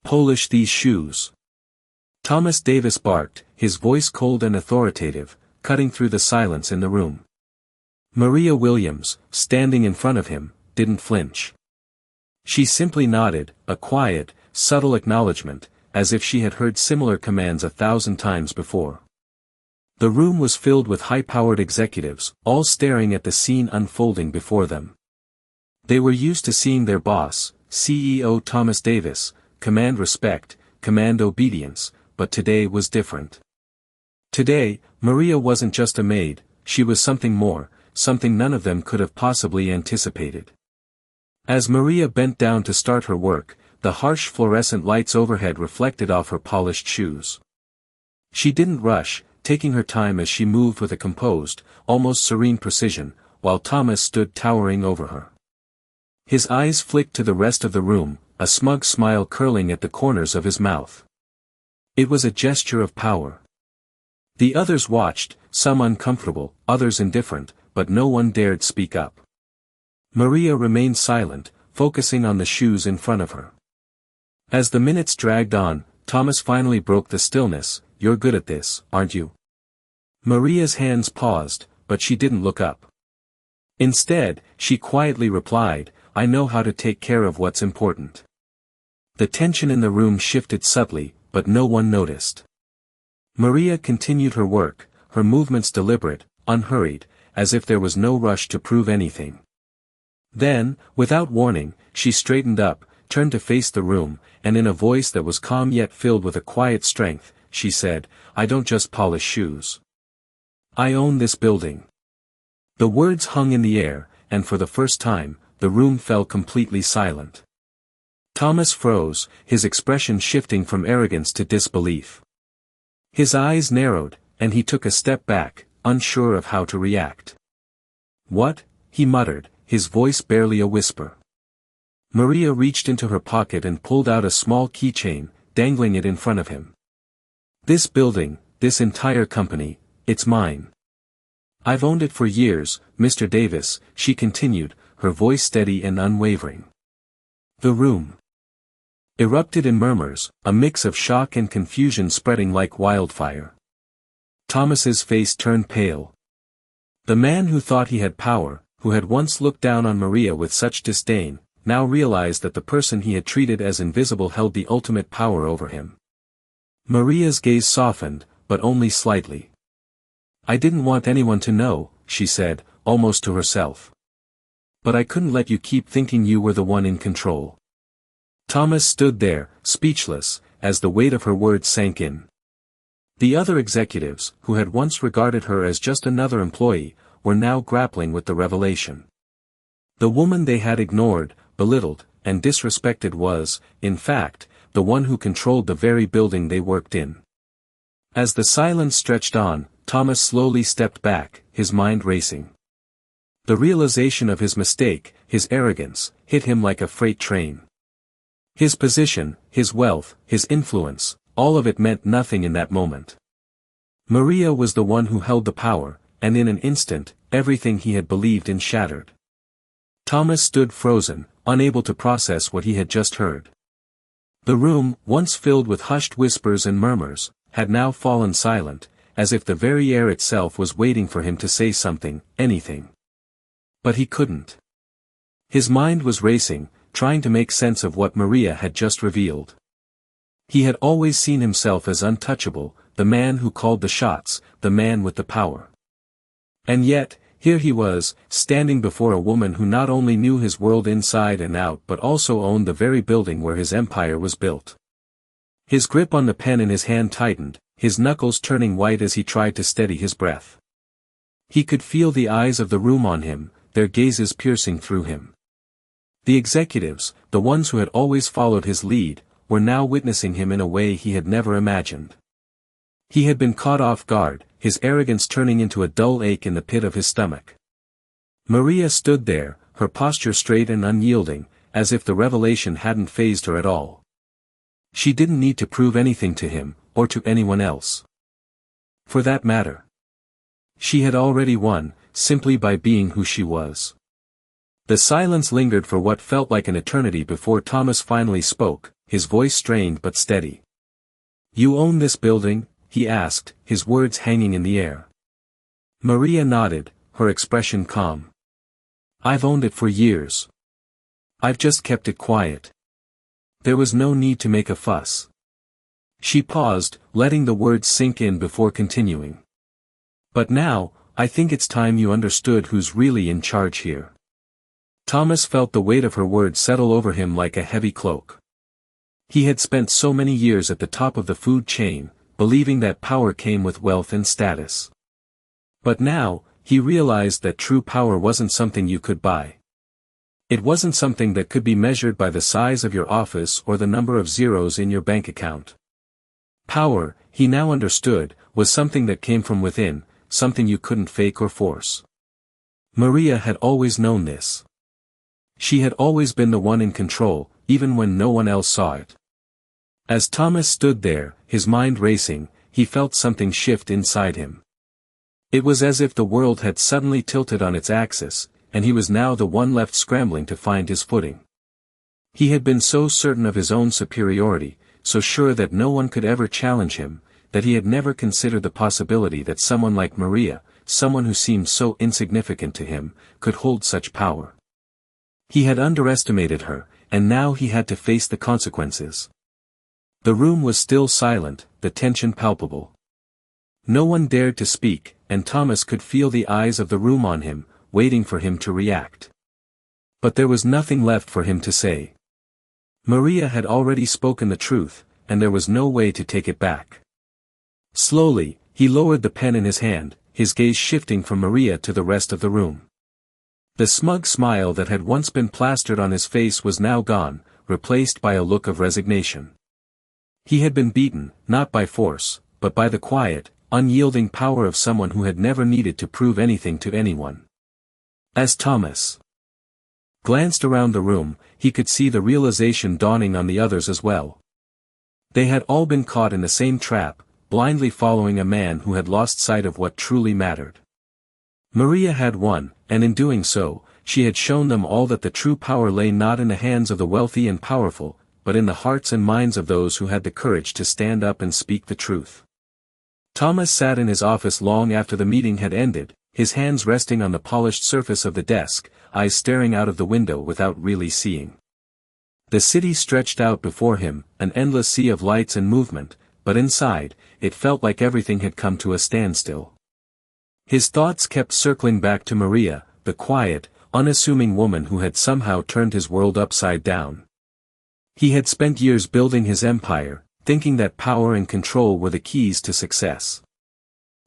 Polish these shoes. Thomas Davis barked, his voice cold and authoritative, cutting through the silence in the room. Maria Williams, standing in front of him, didn't flinch. She simply nodded, a quiet, subtle acknowledgement, as if she had heard similar commands 1,000 times before. The room was filled with high-powered executives, all staring at the scene unfolding before them. They were used to seeing their boss, CEO Thomas Davis, command respect, command obedience, but today was different. Today, Maria wasn't just a maid, she was something more, something none of them could have possibly anticipated. As Maria bent down to start her work, the harsh fluorescent lights overhead reflected off her polished shoes. She didn't rush, taking her time as she moved with a composed, almost serene precision, while Thomas stood towering over her. His eyes flicked to the rest of the room, a smug smile curling at the corners of his mouth. It was a gesture of power. The others watched, some uncomfortable, others indifferent, but no one dared speak up. Maria remained silent, focusing on the shoes in front of her. As the minutes dragged on, Thomas finally broke the stillness. "You're good at this, aren't you?" Maria's hands paused, but she didn't look up. Instead, she quietly replied, "I know how to take care of what's important." The tension in the room shifted subtly, but no one noticed. Maria continued her work, her movements deliberate, unhurried, as if there was no rush to prove anything. Then, without warning, she straightened up, turned to face the room, and in a voice that was calm yet filled with a quiet strength, she said, "I don't just polish shoes. I own this building." The words hung in the air, and for the first time, the room fell completely silent. Thomas froze, his expression shifting from arrogance to disbelief. His eyes narrowed, and he took a step back, unsure of how to react. "What?" he muttered, his voice barely a whisper. Maria reached into her pocket and pulled out a small keychain, dangling it in front of him. "This building, this entire company, it's mine. I've owned it for years, Mr. Davis," she continued, her voice steady and unwavering. The room erupted in murmurs, a mix of shock and confusion spreading like wildfire. Thomas's face turned pale. The man who thought he had power, who had once looked down on Maria with such disdain, now realized that the person he had treated as invisible held the ultimate power over him. Maria's gaze softened, but only slightly. "I didn't want anyone to know," she said, almost to herself. "But I couldn't let you keep thinking you were the one in control." Thomas stood there, speechless, as the weight of her words sank in. The other executives, who had once regarded her as just another employee, were now grappling with the revelation. The woman they had ignored, belittled, and disrespected was, in fact, the one who controlled the very building they worked in. As the silence stretched on, Thomas slowly stepped back, his mind racing. The realization of his mistake, his arrogance, hit him like a freight train. His position, his wealth, his influence, all of it meant nothing in that moment. Maria was the one who held the power, and in an instant, everything he had believed in shattered. Thomas stood frozen, unable to process what he had just heard. The room, once filled with hushed whispers and murmurs, had now fallen silent, as if the very air itself was waiting for him to say something, anything. But he couldn't. His mind was racing, trying to make sense of what Maria had just revealed. He had always seen himself as untouchable, the man who called the shots, the man with the power. And yet, here he was, standing before a woman who not only knew his world inside and out but also owned the very building where his empire was built. His grip on the pen in his hand tightened, his knuckles turning white as he tried to steady his breath. He could feel the eyes of the room on him, their gazes piercing through him. The executives, the ones who had always followed his lead, were now witnessing him in a way he had never imagined. He had been caught off guard, his arrogance turning into a dull ache in the pit of his stomach. Maria stood there, her posture straight and unyielding, as if the revelation hadn't fazed her at all. She didn't need to prove anything to him, or to anyone else. For that matter. She had already won, simply by being who she was. The silence lingered for what felt like an eternity before Thomas finally spoke, his voice strained but steady. "You own this building?" he asked, his words hanging in the air. Maria nodded, her expression calm. "I've owned it for years. I've just kept it quiet. There was no need to make a fuss." She paused, letting the words sink in before continuing. "But now, I think it's time you understood who's really in charge here." Thomas felt the weight of her words settle over him like a heavy cloak. He had spent so many years at the top of the food chain, believing that power came with wealth and status. But now, he realized that true power wasn't something you could buy. It wasn't something that could be measured by the size of your office or the number of zeros in your bank account. Power, he now understood, was something that came from within, something you couldn't fake or force. Maria had always known this. She had always been the one in control, even when no one else saw it. As Thomas stood there, his mind racing, he felt something shift inside him. It was as if the world had suddenly tilted on its axis, and he was now the one left scrambling to find his footing. He had been so certain of his own superiority, so sure that no one could ever challenge him, that he had never considered the possibility that someone like Maria, someone who seemed so insignificant to him, could hold such power. He had underestimated her, and now he had to face the consequences. The room was still silent, the tension palpable. No one dared to speak, and Thomas could feel the eyes of the room on him, waiting for him to react. But there was nothing left for him to say. Maria had already spoken the truth, and there was no way to take it back. Slowly, he lowered the pen in his hand, his gaze shifting from Maria to the rest of the room. The smug smile that had once been plastered on his face was now gone, replaced by a look of resignation. He had been beaten, not by force, but by the quiet, unyielding power of someone who had never needed to prove anything to anyone. As Thomas glanced around the room, he could see the realization dawning on the others as well. They had all been caught in the same trap, blindly following a man who had lost sight of what truly mattered. Maria had won, and in doing so, she had shown them all that the true power lay not in the hands of the wealthy and powerful, but in the hearts and minds of those who had the courage to stand up and speak the truth. Thomas sat in his office long after the meeting had ended, his hands resting on the polished surface of the desk, eyes staring out of the window without really seeing. The city stretched out before him, an endless sea of lights and movement, but inside, it felt like everything had come to a standstill. His thoughts kept circling back to Maria, the quiet, unassuming woman who had somehow turned his world upside down. He had spent years building his empire, thinking that power and control were the keys to success.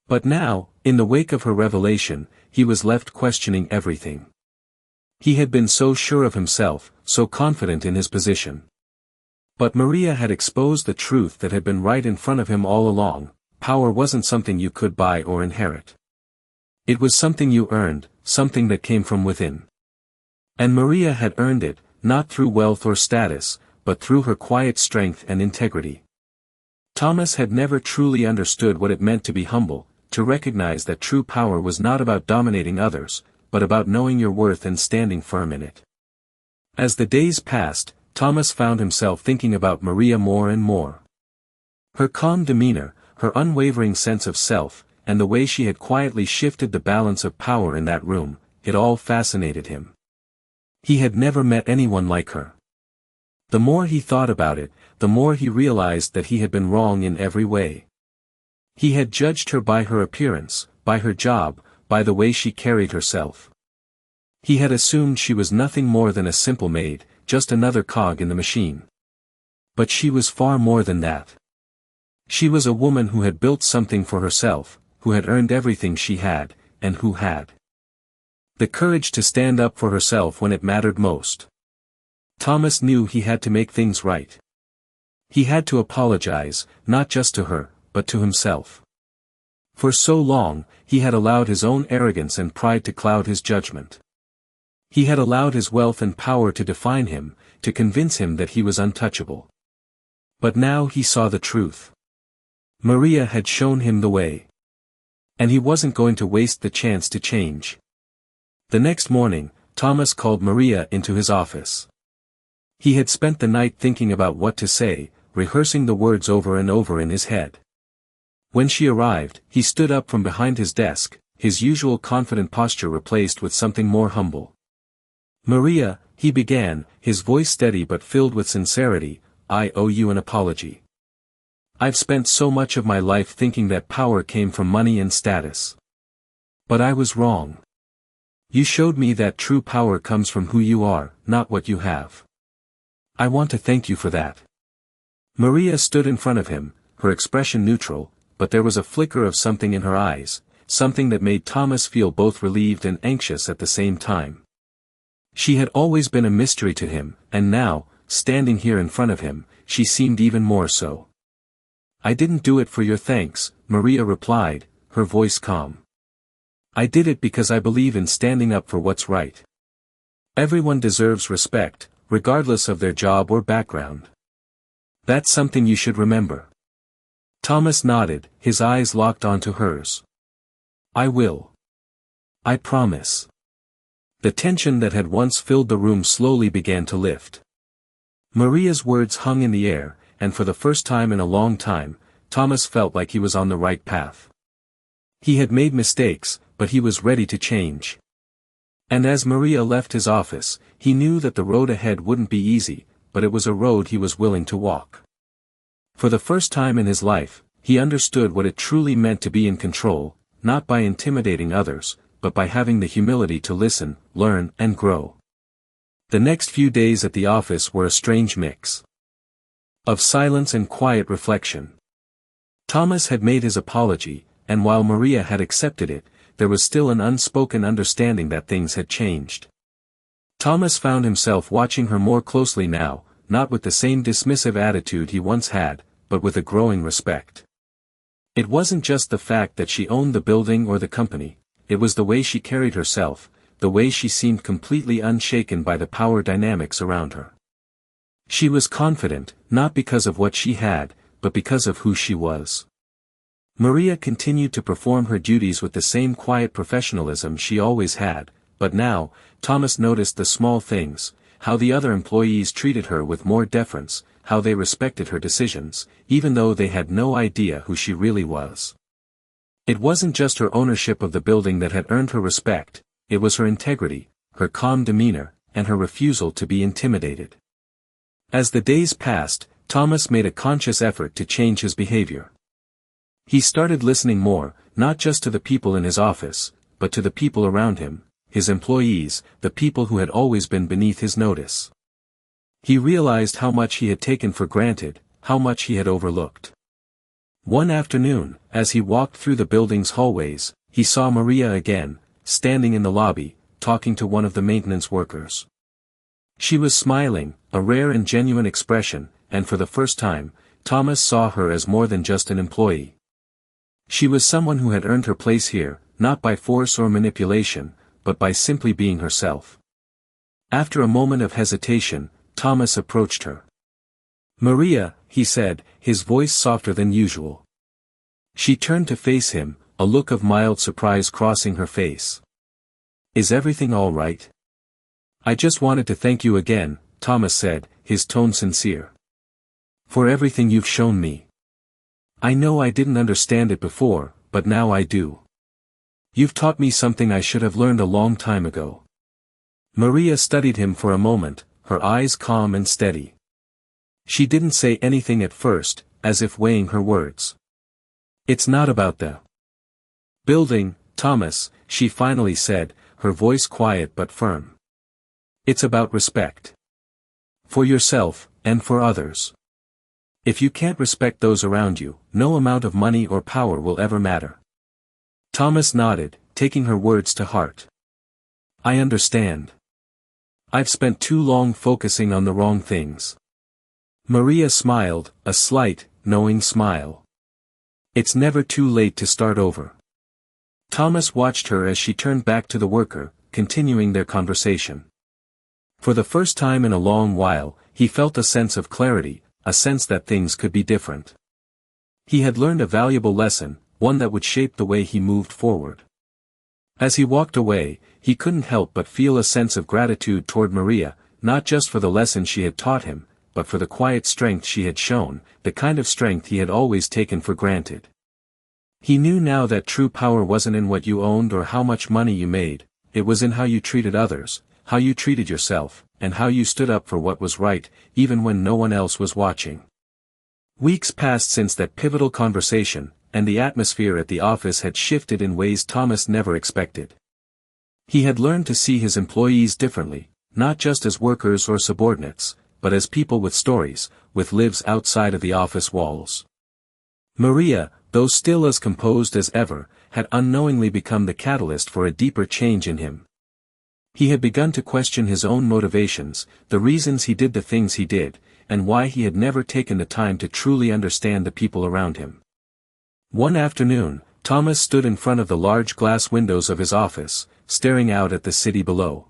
But now, in the wake of her revelation, he was left questioning everything. He had been so sure of himself, so confident in his position. But Maria had exposed the truth that had been right in front of him all along: power wasn't something you could buy or inherit. It was something you earned, something that came from within. And Maria had earned it, not through wealth or status, but through her quiet strength and integrity. Thomas had never truly understood what it meant to be humble, to recognize that true power was not about dominating others, but about knowing your worth and standing firm in it. As the days passed, Thomas found himself thinking about Maria more and more. Her calm demeanor, her unwavering sense of self, and the way she had quietly shifted the balance of power in that room, it all fascinated him. He had never met anyone like her. The more he thought about it, the more he realized that he had been wrong in every way. He had judged her by her appearance, by her job, by the way she carried herself. He had assumed she was nothing more than a simple maid, just another cog in the machine. But she was far more than that. She was a woman who had built something for herself, who had earned everything she had, and who had the courage to stand up for herself when it mattered most. Thomas knew he had to make things right. He had to apologize, not just to her, but to himself. For so long, he had allowed his own arrogance and pride to cloud his judgment. He had allowed his wealth and power to define him, to convince him that he was untouchable. But now he saw the truth. Maria had shown him the way. And he wasn't going to waste the chance to change. The next morning, Thomas called Maria into his office. He had spent the night thinking about what to say, rehearsing the words over and over in his head. When she arrived, he stood up from behind his desk, his usual confident posture replaced with something more humble. "Maria," he began, his voice steady but filled with sincerity, "I owe you an apology. I've spent so much of my life thinking that power came from money and status. But I was wrong. You showed me that true power comes from who you are, not what you have. I want to thank you for that." Maria stood in front of him, her expression neutral, but there was a flicker of something in her eyes, something that made Thomas feel both relieved and anxious at the same time. She had always been a mystery to him, and now, standing here in front of him, she seemed even more so. "I didn't do it for your thanks," Maria replied, her voice calm. "I did it because I believe in standing up for what's right. Everyone deserves respect, regardless of their job or background. That's something you should remember." Thomas nodded, his eyes locked onto hers. "I will. I promise." The tension that had once filled the room slowly began to lift. Maria's words hung in the air, and for the first time in a long time, Thomas felt like he was on the right path. He had made mistakes, but he was ready to change. And as Maria left his office, he knew that the road ahead wouldn't be easy, but it was a road he was willing to walk. For the first time in his life, he understood what it truly meant to be in control, not by intimidating others, but by having the humility to listen, learn, and grow. The next few days at the office were a strange mix of silence and quiet reflection. Thomas had made his apology, and while Maria had accepted it, there was still an unspoken understanding that things had changed. Thomas found himself watching her more closely now, not with the same dismissive attitude he once had, but with a growing respect. It wasn't just the fact that she owned the building or the company, it was the way she carried herself, the way she seemed completely unshaken by the power dynamics around her. She was confident, not because of what she had, but because of who she was. Maria continued to perform her duties with the same quiet professionalism she always had, but now, Thomas noticed the small things, how the other employees treated her with more deference, how they respected her decisions, even though they had no idea who she really was. It wasn't just her ownership of the building that had earned her respect, it was her integrity, her calm demeanor, and her refusal to be intimidated. As the days passed, Thomas made a conscious effort to change his behavior. He started listening more, not just to the people in his office, but to the people around him, his employees, the people who had always been beneath his notice. He realized how much he had taken for granted, how much he had overlooked. One afternoon, as he walked through the building's hallways, he saw Maria again, standing in the lobby, talking to one of the maintenance workers. She was smiling, a rare and genuine expression, and for the first time, Thomas saw her as more than just an employee. She was someone who had earned her place here, not by force or manipulation, but by simply being herself. After a moment of hesitation, Thomas approached her. "Maria," he said, his voice softer than usual. She turned to face him, a look of mild surprise crossing her face. "Is everything all right?" "I just wanted to thank you again," Thomas said, his tone sincere. "For everything you've shown me. I know I didn't understand it before, but now I do. You've taught me something I should have learned a long time ago." Maria studied him for a moment, her eyes calm and steady. She didn't say anything at first, as if weighing her words. "It's not about the building, Thomas," she finally said, her voice quiet but firm. "It's about respect. For yourself, and for others. If you can't respect those around you, no amount of money or power will ever matter." Thomas nodded, taking her words to heart. "I understand. I've spent too long focusing on the wrong things." Maria smiled, a slight, knowing smile. "It's never too late to start over." Thomas watched her as she turned back to the worker, continuing their conversation. For the first time in a long while, he felt a sense of clarity, a sense that things could be different. He had learned a valuable lesson, one that would shape the way he moved forward. As he walked away, he couldn't help but feel a sense of gratitude toward Maria, not just for the lesson she had taught him, but for the quiet strength she had shown, the kind of strength he had always taken for granted. He knew now that true power wasn't in what you owned or how much money you made, it was in how you treated others, how you treated yourself, and how you stood up for what was right, even when no one else was watching. Weeks passed since that pivotal conversation, and the atmosphere at the office had shifted in ways Thomas never expected. He had learned to see his employees differently, not just as workers or subordinates, but as people with stories, with lives outside of the office walls. Maria, though still as composed as ever, had unknowingly become the catalyst for a deeper change in him. He had begun to question his own motivations, the reasons he did the things he did, and why he had never taken the time to truly understand the people around him. One afternoon, Thomas stood in front of the large glass windows of his office, staring out at the city below.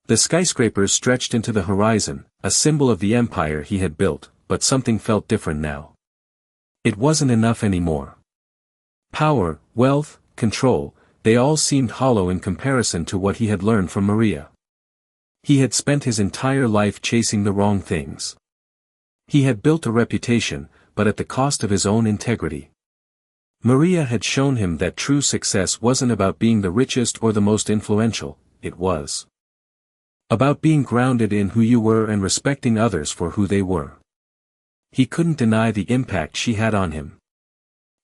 The skyscrapers stretched into the horizon, a symbol of the empire he had built, but something felt different now. It wasn't enough anymore. Power, wealth, control, they all seemed hollow in comparison to what he had learned from Maria. He had spent his entire life chasing the wrong things. He had built a reputation, but at the cost of his own integrity. Maria had shown him that true success wasn't about being the richest or the most influential, it was about being grounded in who you were and respecting others for who they were. He couldn't deny the impact she had on him.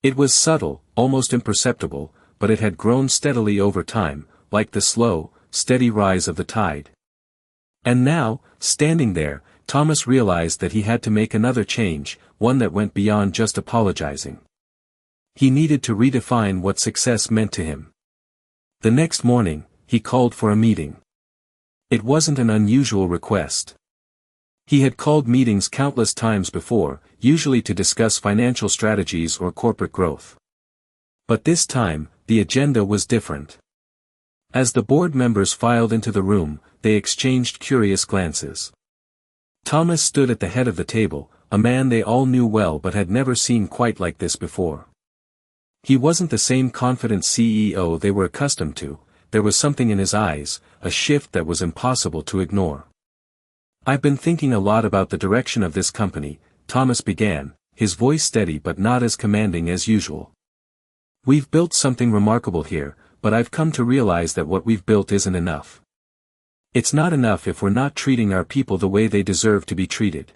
It was subtle, almost imperceptible, but it had grown steadily over time, like the slow, steady rise of the tide. And now, standing there, Thomas realized that he had to make another change, one that went beyond just apologizing. He needed to redefine what success meant to him. The next morning, he called for a meeting. It wasn't an unusual request. He had called meetings countless times before, usually to discuss financial strategies or corporate growth. But this time, the agenda was different. As the board members filed into the room, they exchanged curious glances. Thomas stood at the head of the table, a man they all knew well but had never seen quite like this before. He wasn't the same confident CEO they were accustomed to, there was something in his eyes, a shift that was impossible to ignore. "I've been thinking a lot about the direction of this company," Thomas began, his voice steady but not as commanding as usual. "We've built something remarkable here, but I've come to realize that what we've built isn't enough. It's not enough if we're not treating our people the way they deserve to be treated.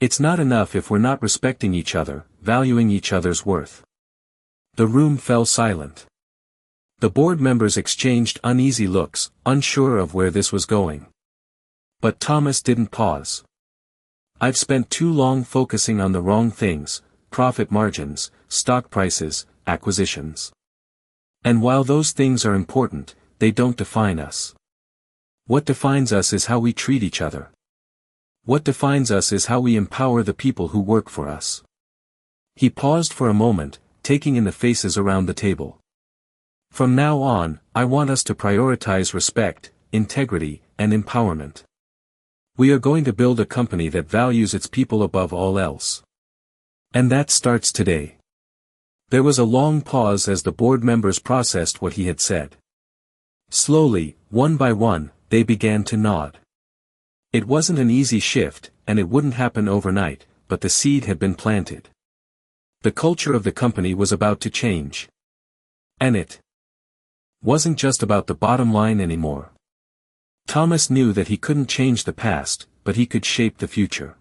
It's not enough if we're not respecting each other, valuing each other's worth." The room fell silent. The board members exchanged uneasy looks, unsure of where this was going. But Thomas didn't pause. "I've spent too long focusing on the wrong things, profit margins, stock prices, acquisitions. And while those things are important, they don't define us. What defines us is how we treat each other. What defines us is how we empower the people who work for us." He paused for a moment, taking in the faces around the table. "From now on, I want us to prioritize respect, integrity, and empowerment. We are going to build a company that values its people above all else. And that starts today." There was a long pause as the board members processed what he had said. Slowly, one by one, they began to nod. It wasn't an easy shift, and it wouldn't happen overnight, but the seed had been planted. The culture of the company was about to change. And it wasn't just about the bottom line anymore. Thomas knew that he couldn't change the past, but he could shape the future.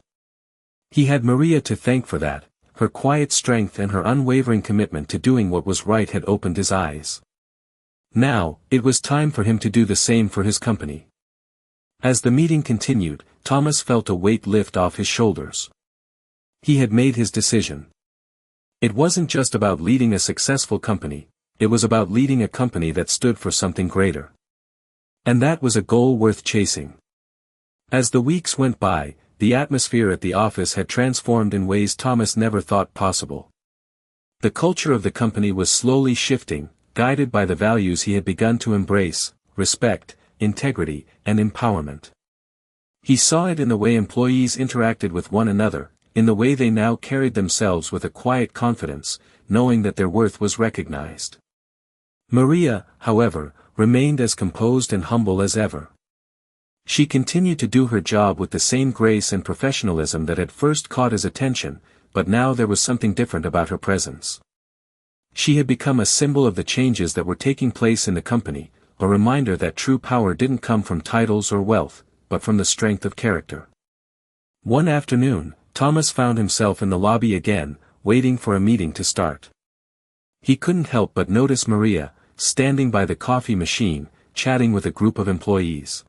He had Maria to thank for that. Her quiet strength and her unwavering commitment to doing what was right had opened his eyes. Now, it was time for him to do the same for his company. As the meeting continued, Thomas felt a weight lift off his shoulders. He had made his decision. It wasn't just about leading a successful company, it was about leading a company that stood for something greater. And that was a goal worth chasing. As the weeks went by, the atmosphere at the office had transformed in ways Thomas never thought possible. The culture of the company was slowly shifting, guided by the values he had begun to embrace: respect, integrity, and empowerment. He saw it in the way employees interacted with one another, in the way they now carried themselves with a quiet confidence, knowing that their worth was recognized. Maria, however, remained as composed and humble as ever. She continued to do her job with the same grace and professionalism that had first caught his attention, but now there was something different about her presence. She had become a symbol of the changes that were taking place in the company, a reminder that true power didn't come from titles or wealth, but from the strength of character. One afternoon, Thomas found himself in the lobby again, waiting for a meeting to start. He couldn't help but notice Maria, standing by the coffee machine, chatting with a group of employees.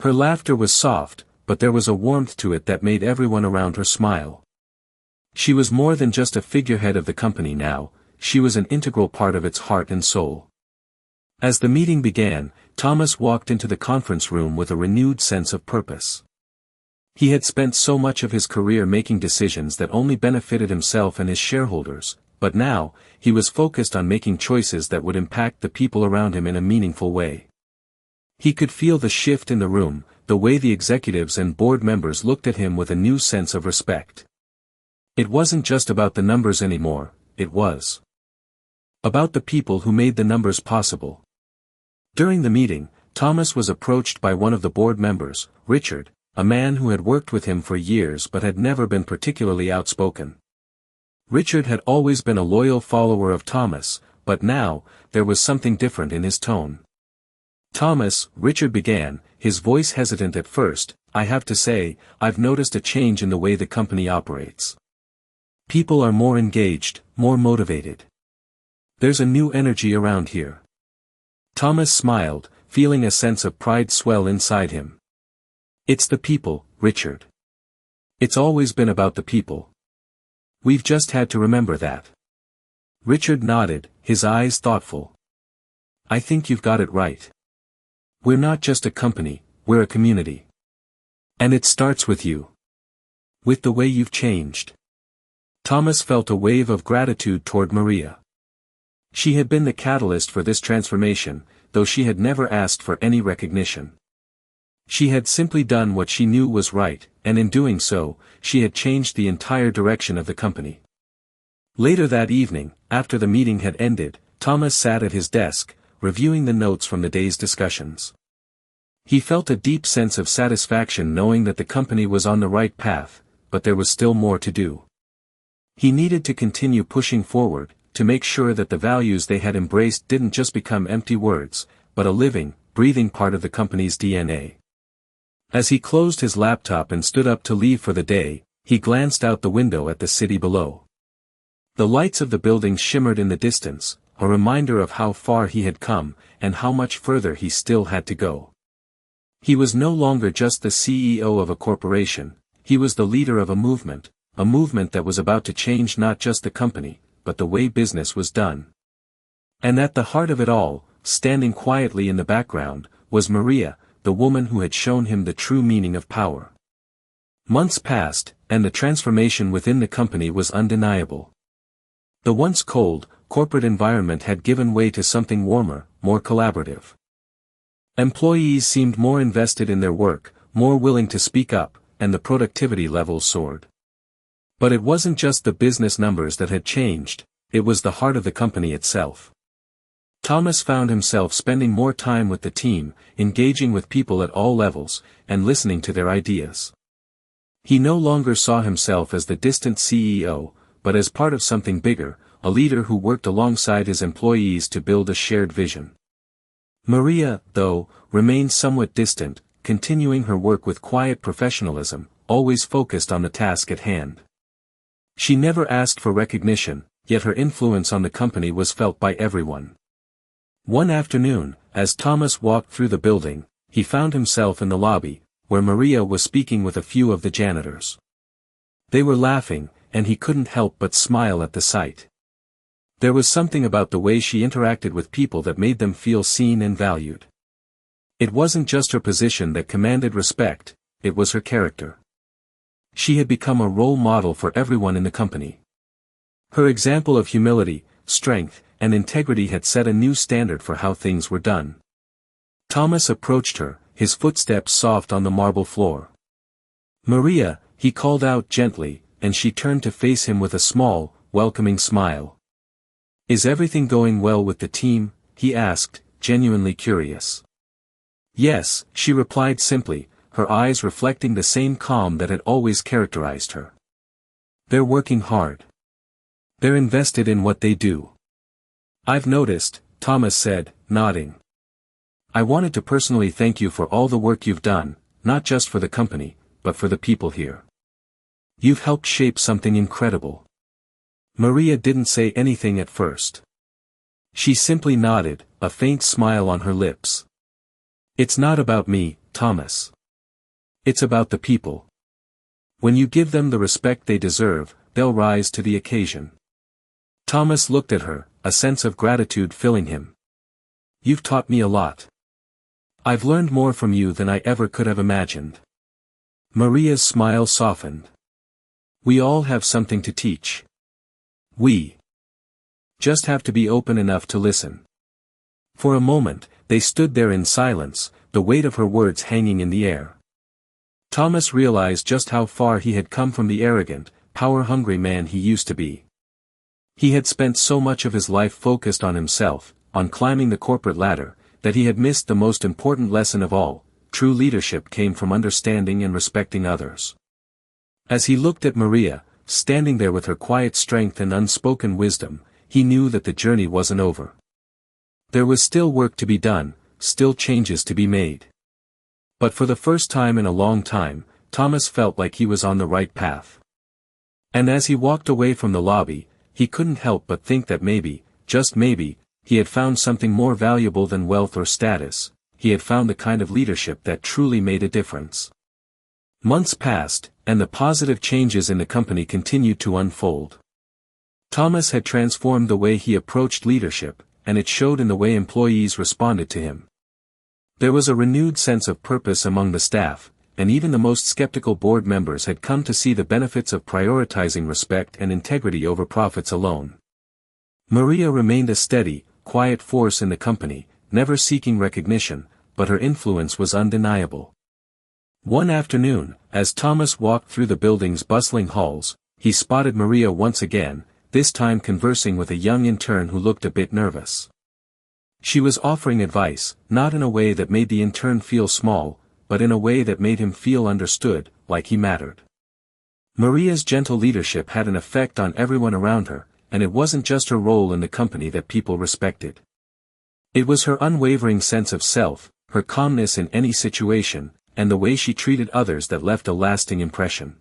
Her laughter was soft, but there was a warmth to it that made everyone around her smile. She was more than just a figurehead of the company now, she was an integral part of its heart and soul. As the meeting began, Thomas walked into the conference room with a renewed sense of purpose. He had spent so much of his career making decisions that only benefited himself and his shareholders, but now, he was focused on making choices that would impact the people around him in a meaningful way. He could feel the shift in the room, the way the executives and board members looked at him with a new sense of respect. It wasn't just about the numbers anymore, it was about the people who made the numbers possible. During the meeting, Thomas was approached by one of the board members, Richard, a man who had worked with him for years but had never been particularly outspoken. Richard had always been a loyal follower of Thomas, but now, there was something different in his tone. "Thomas," Richard began, his voice hesitant at first, "I have to say, I've noticed a change in the way the company operates. People are more engaged, more motivated. There's a new energy around here." Thomas smiled, feeling a sense of pride swell inside him. "It's the people, Richard. It's always been about the people. We've just had to remember that." Richard nodded, his eyes thoughtful. "I think you've got it right. We're not just a company, we're a community. And it starts with you. With the way you've changed." Thomas felt a wave of gratitude toward Maria. She had been the catalyst for this transformation, though she had never asked for any recognition. She had simply done what she knew was right, and in doing so, she had changed the entire direction of the company. Later that evening, after the meeting had ended, Thomas sat at his desk, reviewing the notes from the day's discussions. He felt a deep sense of satisfaction knowing that the company was on the right path, but there was still more to do. He needed to continue pushing forward, to make sure that the values they had embraced didn't just become empty words, but a living, breathing part of the company's DNA. As he closed his laptop and stood up to leave for the day, he glanced out the window at the city below. The lights of the buildings shimmered in the distance, a reminder of how far he had come, and how much further he still had to go. He was no longer just the CEO of a corporation, he was the leader of a movement that was about to change not just the company, but the way business was done. And at the heart of it all, standing quietly in the background, was Maria, the woman who had shown him the true meaning of power. Months passed, and the transformation within the company was undeniable. The once cold, corporate environment had given way to something warmer, more collaborative. Employees seemed more invested in their work, more willing to speak up, and the productivity levels soared. But it wasn't just the business numbers that had changed, it was the heart of the company itself. Thomas found himself spending more time with the team, engaging with people at all levels, and listening to their ideas. He no longer saw himself as the distant CEO, but as part of something bigger, a leader who worked alongside his employees to build a shared vision. Maria, though, remained somewhat distant, continuing her work with quiet professionalism, always focused on the task at hand. She never asked for recognition, yet her influence on the company was felt by everyone. One afternoon, as Thomas walked through the building, he found himself in the lobby, where Maria was speaking with a few of the janitors. They were laughing, and he couldn't help but smile at the sight. There was something about the way she interacted with people that made them feel seen and valued. It wasn't just her position that commanded respect, it was her character. She had become a role model for everyone in the company. Her example of humility, strength, and integrity had set a new standard for how things were done. Thomas approached her, his footsteps soft on the marble floor. "Maria," he called out gently, and she turned to face him with a small, welcoming smile. "Is everything going well with the team?" he asked, genuinely curious. Yes, she replied simply, her eyes reflecting the same calm that had always characterized her. They're working hard. They're invested in what they do. I've noticed, Thomas said, nodding. I wanted to personally thank you for all the work you've done, not just for the company, but for the people here. You've helped shape something incredible. Maria didn't say anything at first. She simply nodded, a faint smile on her lips. It's not about me, Thomas. It's about the people. When you give them the respect they deserve, they'll rise to the occasion. Thomas looked at her, a sense of gratitude filling him. You've taught me a lot. I've learned more from you than I ever could have imagined. Maria's smile softened. We all have something to teach. We just have to be open enough to listen. For a moment, they stood there in silence, the weight of her words hanging in the air. Thomas realized just how far he had come from the arrogant, power-hungry man he used to be. He had spent so much of his life focused on himself, on climbing the corporate ladder, that he had missed the most important lesson of all. True leadership came from understanding and respecting others. As he looked at Maria, standing there with her quiet strength and unspoken wisdom, he knew that the journey wasn't over. There was still work to be done, still changes to be made. But for the first time in a long time, Thomas felt like he was on the right path. And as he walked away from the lobby, he couldn't help but think that maybe, just maybe, he had found something more valuable than wealth or status. He had found the kind of leadership that truly made a difference. Months passed, and the positive changes in the company continued to unfold. Thomas had transformed the way he approached leadership, and it showed in the way employees responded to him. There was a renewed sense of purpose among the staff, and even the most skeptical board members had come to see the benefits of prioritizing respect and integrity over profits alone. Maria remained a steady, quiet force in the company, never seeking recognition, but her influence was undeniable. One afternoon, as Thomas walked through the building's bustling halls, he spotted Maria once again, this time conversing with a young intern who looked a bit nervous. She was offering advice, not in a way that made the intern feel small, but in a way that made him feel understood, like he mattered. Maria's gentle leadership had an effect on everyone around her, and it wasn't just her role in the company that people respected. It was her unwavering sense of self, her calmness in any situation, and the way she treated others that left a lasting impression.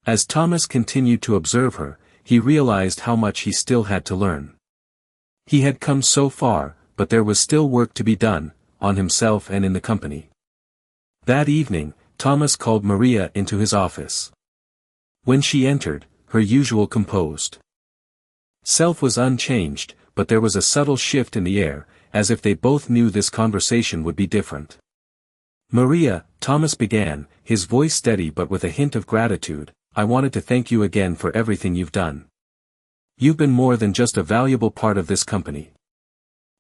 As Thomas continued to observe her, he realized how much he still had to learn. He had come so far, but there was still work to be done, on himself and in the company. That evening, Thomas called Maria into his office. When she entered, her usual composed self was unchanged, but there was a subtle shift in the air, as if they both knew this conversation would be different. Maria, Thomas began, his voice steady but with a hint of gratitude, I wanted to thank you again for everything you've done. You've been more than just a valuable part of this company.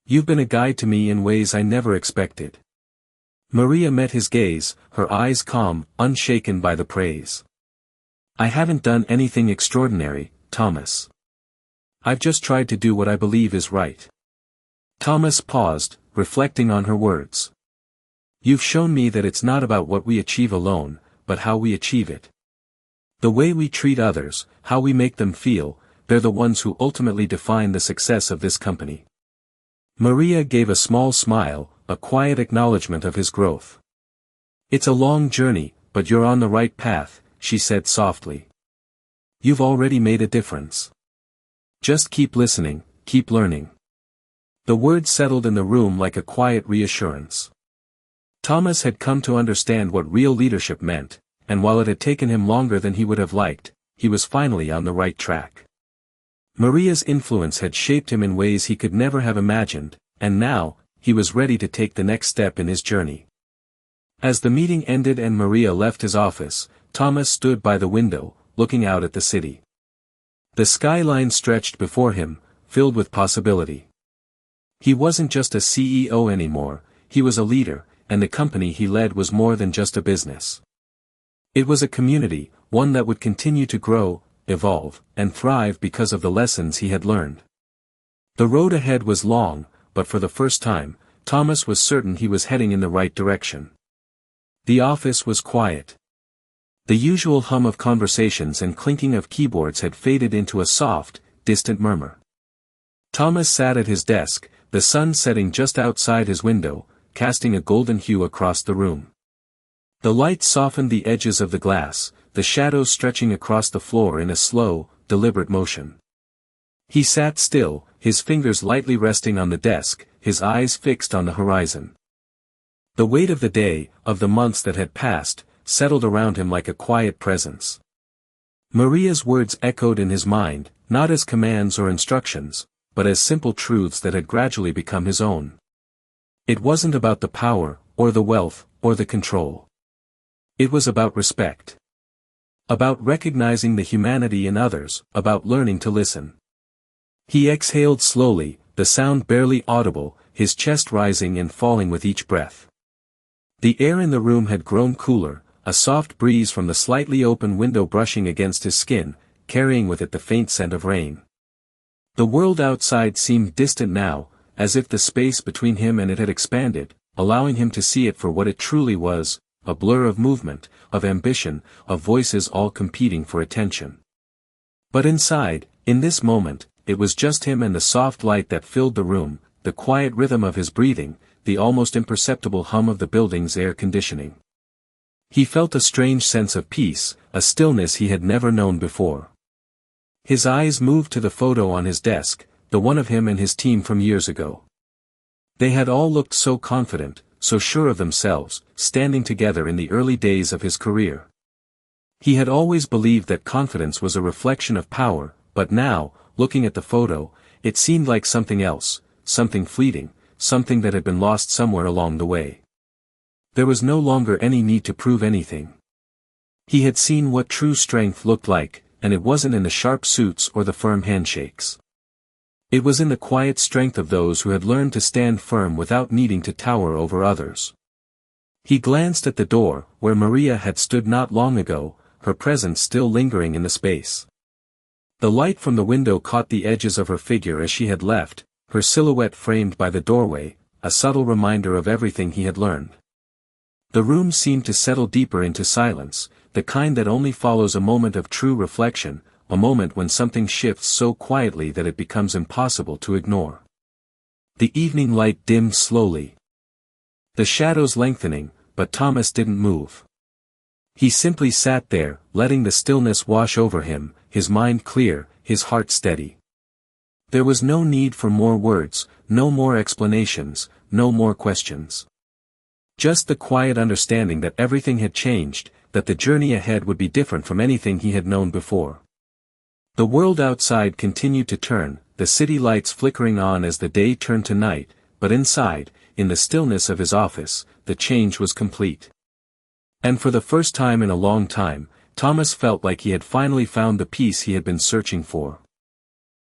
You've been a guide to me in ways I never expected. Maria met his gaze, her eyes calm, unshaken by the praise. I haven't done anything extraordinary, Thomas. I've just tried to do what I believe is right. Thomas paused, reflecting on her words. You've shown me that it's not about what we achieve alone, but how we achieve it. The way we treat others, how we make them feel, they're the ones who ultimately define the success of this company. Maria gave a small smile, a quiet acknowledgement of his growth. It's a long journey, but you're on the right path, she said softly. You've already made a difference. Just keep listening, keep learning. The words settled in the room like a quiet reassurance. Thomas had come to understand what real leadership meant, and while it had taken him longer than he would have liked, he was finally on the right track. Maria's influence had shaped him in ways he could never have imagined, and now, he was ready to take the next step in his journey. As the meeting ended and Maria left his office, Thomas stood by the window, looking out at the city. The skyline stretched before him, filled with possibility. He wasn't just a CEO anymore, he was a leader, and the company he led was more than just a business. It was a community, one that would continue to grow, evolve, and thrive because of the lessons he had learned. The road ahead was long, but for the first time, Thomas was certain he was heading in the right direction. The office was quiet. The usual hum of conversations and clinking of keyboards had faded into a soft, distant murmur. Thomas sat at his desk, the sun setting just outside his window, casting a golden hue across the room. The light softened the edges of the glass, the shadows stretching across the floor in a slow, deliberate motion. He sat still, his fingers lightly resting on the desk, his eyes fixed on the horizon. The weight of the day, of the months that had passed, settled around him like a quiet presence. Maria's words echoed in his mind, not as commands or instructions, but as simple truths that had gradually become his own. It wasn't about the power, or the wealth, or the control. It was about respect. About recognizing the humanity in others, about learning to listen. He exhaled slowly, the sound barely audible, his chest rising and falling with each breath. The air in the room had grown cooler, a soft breeze from the slightly open window brushing against his skin, carrying with it the faint scent of rain. The world outside seemed distant now, as if the space between him and it had expanded, allowing him to see it for what it truly was, a blur of movement, of ambition, of voices all competing for attention. But inside, in this moment, it was just him and the soft light that filled the room, the quiet rhythm of his breathing, the almost imperceptible hum of the building's air conditioning. He felt a strange sense of peace, a stillness he had never known before. His eyes moved to the photo on his desk, the one of him and his team from years ago. They had all looked so confident, so sure of themselves, standing together in the early days of his career. He had always believed that confidence was a reflection of power, but now, looking at the photo, it seemed like something else, something fleeting, something that had been lost somewhere along the way. There was no longer any need to prove anything. He had seen what true strength looked like, and it wasn't in the sharp suits or the firm handshakes. It was in the quiet strength of those who had learned to stand firm without needing to tower over others. He glanced at the door, where Maria had stood not long ago, her presence still lingering in the space. The light from the window caught the edges of her figure as she had left, her silhouette framed by the doorway, a subtle reminder of everything he had learned. The room seemed to settle deeper into silence, the kind that only follows a moment of true reflection, a moment when something shifts so quietly that it becomes impossible to ignore. The evening light dimmed slowly. The shadows lengthening, but Thomas didn't move. He simply sat there, letting the stillness wash over him, his mind clear, his heart steady. There was no need for more words, no more explanations, no more questions. Just the quiet understanding that everything had changed, that the journey ahead would be different from anything he had known before. The world outside continued to turn, the city lights flickering on as the day turned to night, but inside, in the stillness of his office, the change was complete. And for the first time in a long time, Thomas felt like he had finally found the peace he had been searching for.